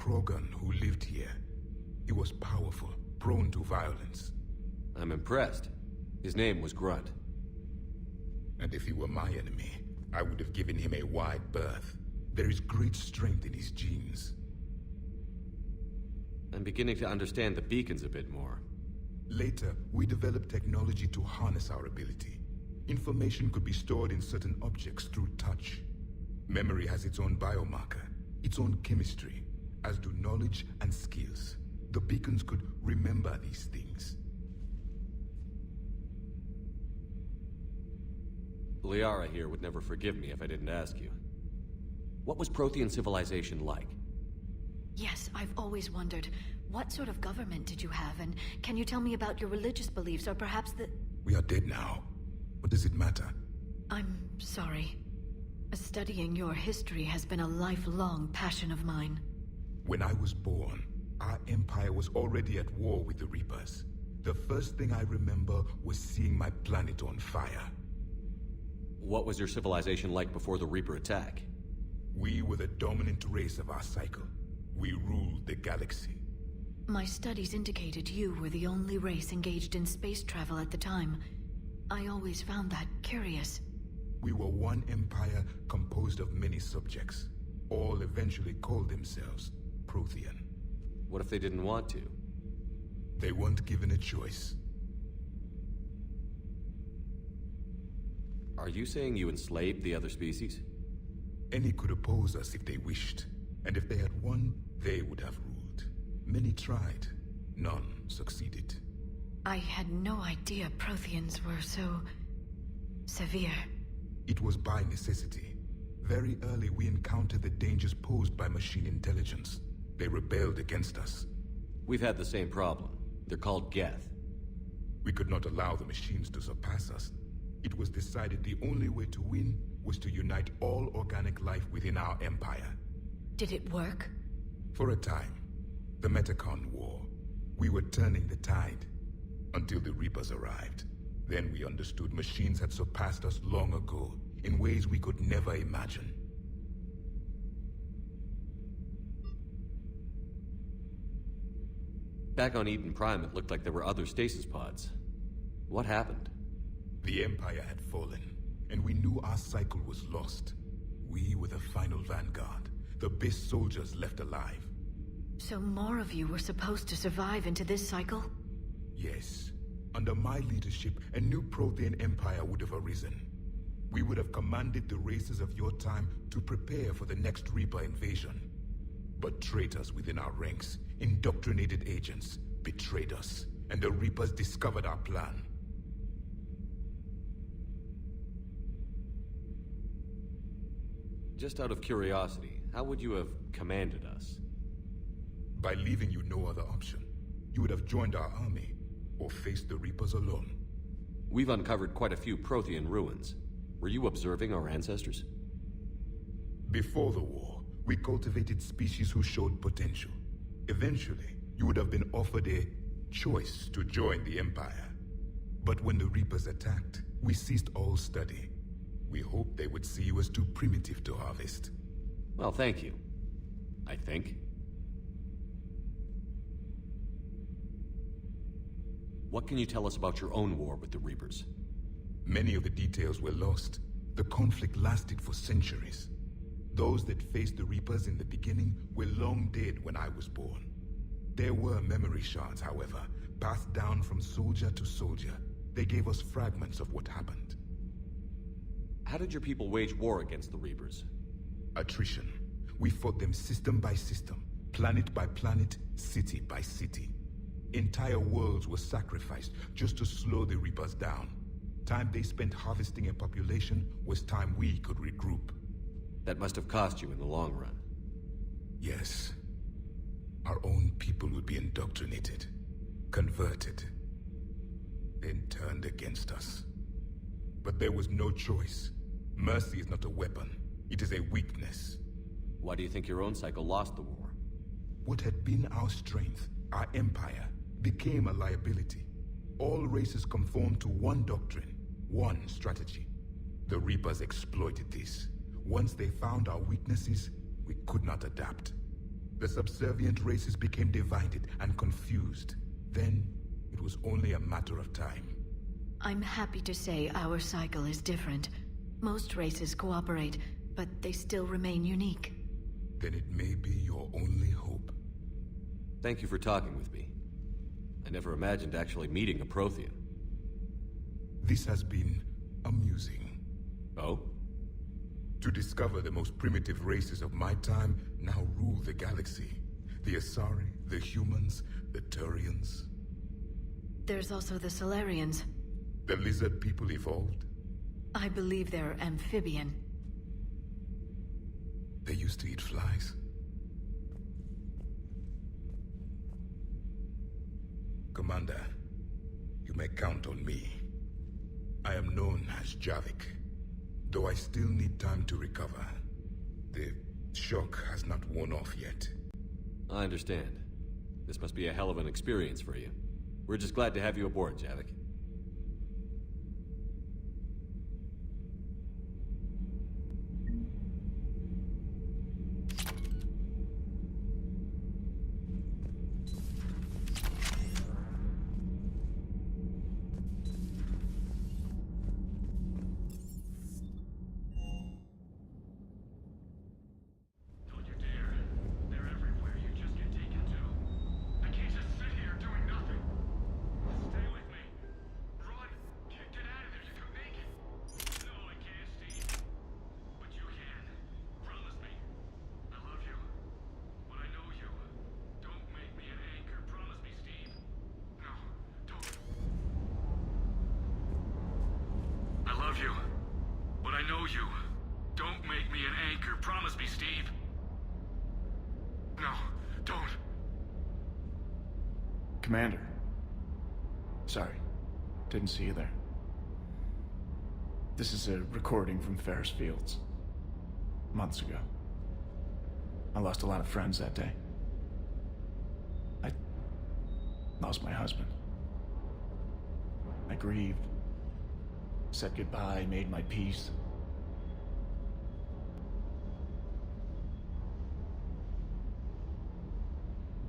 Krogan who lived here. He was powerful, prone to violence. I'm impressed. His name was Grunt. And if he were my enemy, I would have given him a wide berth. There is great strength in his genes. I'm beginning to understand the beacons a bit more. Later, we developed technology to harness our ability. Information could be stored in certain objects through touch. Memory has its own biomarker, its own chemistry, as do knowledge and skills. The beacons could remember these things. Liara here would never forgive me if I didn't ask you. What was Prothean civilization like? Yes, I've always wondered, what sort of government did you have, and can you tell me about your religious beliefs, or perhaps the... We are dead now. What does it matter? I'm sorry. Studying your history has been a lifelong passion of mine. When I was born, our empire was already at war with the Reapers. The first thing I remember was seeing my planet on fire. What was your civilization like before the Reaper attack? We were the dominant race of our cycle. We ruled the galaxy. My studies indicated you were the only race engaged in space travel at the time. I always found that curious. We were one empire composed of many subjects. All eventually called themselves Prothean. What if they didn't want to? They weren't given a choice. Are you saying you enslaved the other species? Any could oppose us if they wished. And if they had won, they would have ruled. Many tried. None succeeded. I had no idea Protheans were so... severe. It was by necessity. Very early we encountered the dangers posed by machine intelligence. They rebelled against us. We've had the same problem. They're called Geth. We could not allow the machines to surpass us. It was decided the only way to win was to unite all organic life within our empire. Did it work? For a time. The Metacon War. We were turning the tide. Until the Reapers arrived. Then we understood machines had surpassed us long ago, in ways we could never imagine. Back on Eden Prime, it looked like there were other stasis pods. What happened? The Empire had fallen, and we knew our cycle was lost. We were the final vanguard, the best soldiers left alive. So more of you were supposed to survive into this cycle? Yes. Under my leadership, a new Prothean empire would have arisen. We would have commanded the races of your time to prepare for the next Reaper invasion. But traitors within our ranks, indoctrinated agents, betrayed us, and the Reapers discovered our plan. Just out of curiosity, how would you have commanded us? By leaving you no other option. You would have joined our army, or faced the Reapers alone. We've uncovered quite a few Prothean ruins. Were you observing our ancestors? Before the war, we cultivated species who showed potential. Eventually, you would have been offered a choice to join the Empire. But when the Reapers attacked, we ceased all study. We hoped they would see you as too primitive to harvest. Well, thank you. I think. What can you tell us about your own war with the Reapers? Many of the details were lost. The conflict lasted for centuries. Those that faced the Reapers in the beginning were long dead when I was born. There were memory shards, however, passed down from soldier to soldier. They gave us fragments of what happened. How did your people wage war against the Reapers? Attrition. We fought them system by system, planet by planet, city by city. Entire worlds were sacrificed just to slow the Reapers down. Time they spent harvesting a population was time we could regroup. That must have cost you in the long run. Yes. Our own people would be indoctrinated, converted, then turned against us. But there was no choice. Mercy is not a weapon. It is a weakness. Why do you think your own cycle lost the war? What had been our strength, our empire, became a liability. All races conformed to one doctrine, one strategy. The Reapers exploited this. Once they found our weaknesses, we could not adapt. The subservient races became divided and confused. Then, it was only a matter of time. I'm happy to say our cycle is different. Most races cooperate, but they still remain unique. Then it may be your only hope. Thank you for talking with me. I never imagined actually meeting a Prothean. This has been amusing. Oh? To discover the most primitive races of my time now rule the galaxy. The Asari, the humans, the Turians. There's also the Solarians. The lizard people evolved. I believe they're amphibian. They used to eat flies. Commander, you may count on me. I am known as Javik, though I still need time to recover. The shock has not worn off yet. I understand. This must be a hell of an experience for you. We're just glad to have you aboard, Javik. Commander. Sorry, didn't see you there. This is a recording from Ferris Fields. Months ago. I lost a lot of friends that day. I lost my husband. I grieved. Said goodbye, made my peace.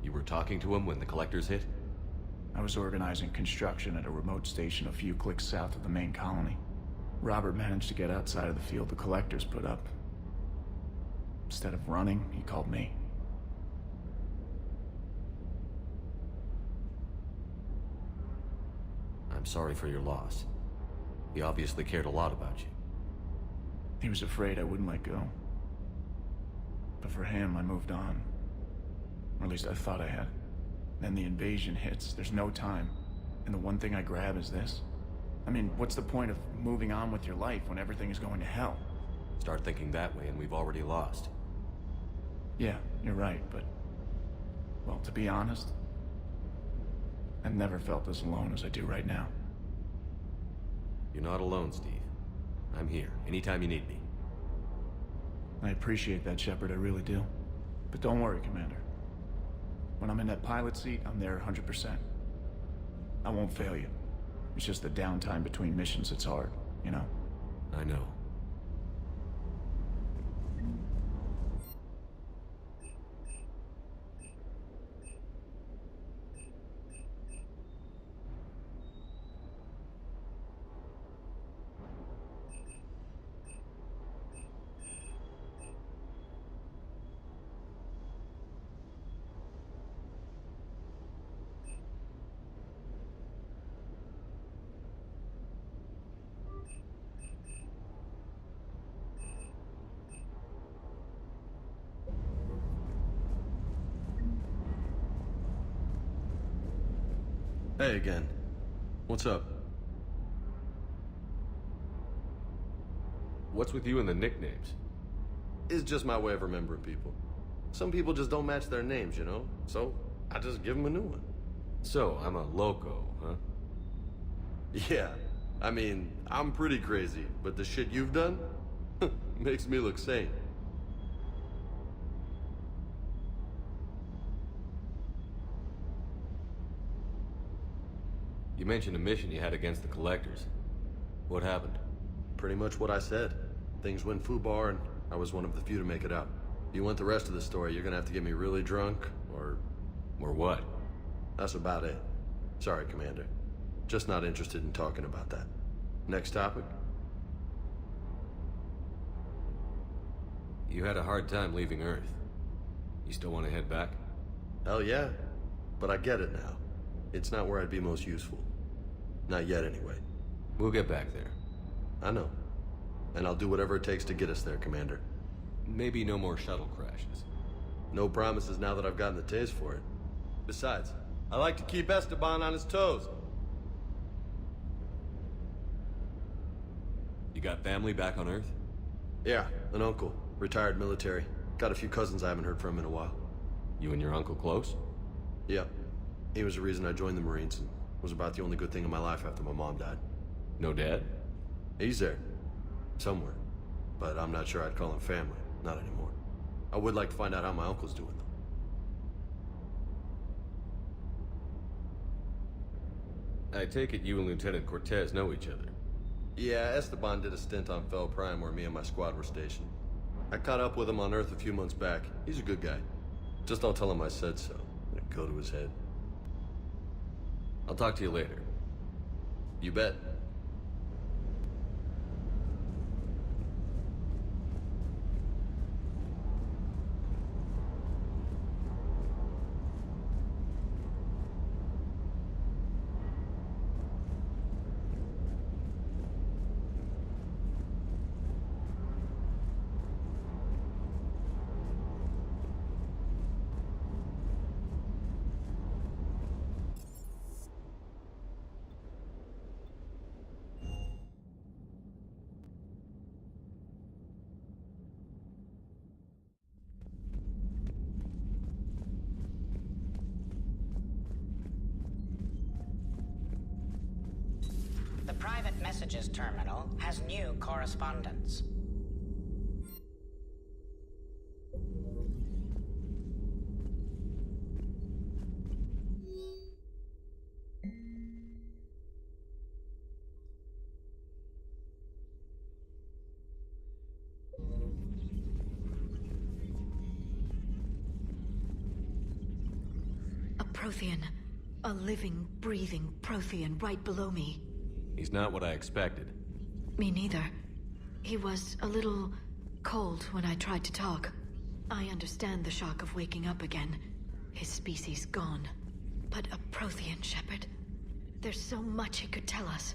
You were talking to him when the Collectors hit? I was organizing construction at a remote station a few clicks south of the main colony. Robert managed to get outside of the field the Collectors put up. Instead of running, he called me. I'm sorry for your loss. He obviously cared a lot about you. He was afraid I wouldn't let go. But for him, I moved on. Or at least I thought I had. Then the invasion hits, there's no time. And the one thing I grab is this. I mean, what's the point of moving on with your life when everything is going to hell? Start thinking that way and we've already lost. Yeah, you're right, but... well, to be honest, I've never felt as alone as I do right now. You're not alone, Steve. I'm here, anytime you need me. I appreciate that, Shepard, I really do. But don't worry, Commander. When I'm in that pilot seat, I'm there 100%. I won't fail you. It's just the downtime between missions that's hard, you know? I know. Hey again. What's up? What's with you and the nicknames? It's just my way of remembering people. Some people just don't match their names, you know? So, I just give them a new one. So, I'm a loco, huh? Yeah. I mean, I'm pretty crazy, but the shit you've done makes me look sane. You mentioned a mission you had against the Collectors. What happened? Pretty much what I said. Things went foobar, and I was one of the few to make it out. If you want the rest of the story, you're gonna have to get me really drunk, or... Or what? That's about it. Sorry, Commander. Just not interested in talking about that. Next topic? You had a hard time leaving Earth. You still want to head back? Hell yeah. But I get it now. It's not where I'd be most useful. Not yet, anyway. We'll get back there. I know. And I'll do whatever it takes to get us there, Commander. Maybe no more shuttle crashes. No promises now that I've gotten the taste for it. Besides, I like to keep Esteban on his toes. You got family back on Earth? Yeah, an uncle. Retired military. Got a few cousins I haven't heard from in a while. You and your uncle close? Yeah. He was the reason I joined the Marines and was about the only good thing in my life after my mom died. No dad? He's there. Somewhere. But I'm not sure I'd call him family. Not anymore. I would like to find out how my uncle's doing, though. I take it you and Lieutenant Cortez know each other. Yeah, Esteban did a stint on Fel Prime where me and my squad were stationed. I caught up with him on Earth a few months back. He's a good guy. Just don't tell him I said so. It'll go to his head. I'll talk to you later. You bet. The private messages terminal has new correspondence. A Prothean. A living, breathing Prothean right below me. He's not what I expected. Me neither. He was a little cold when I tried to talk. I understand the shock of waking up again. His species gone. But a Prothean, Shepard. There's so much he could tell us.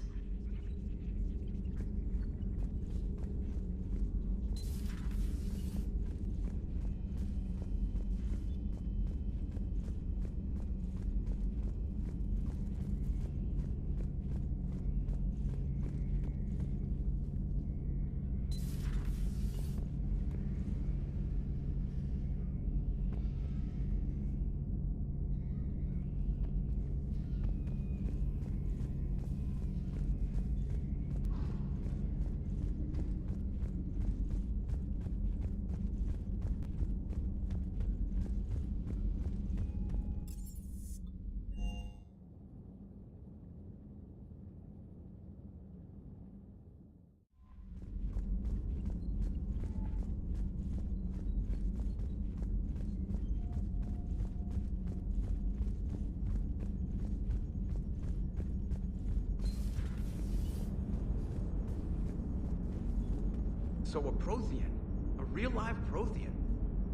So a Prothean. A real live Prothean.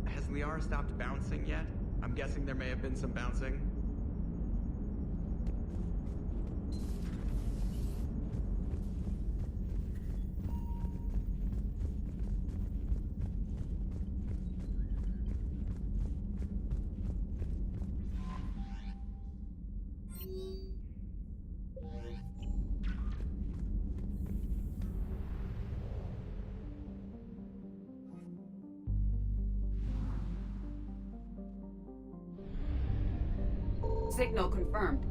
Has Liara stopped bouncing yet? I'm guessing there may have been some bouncing. Signal confirmed.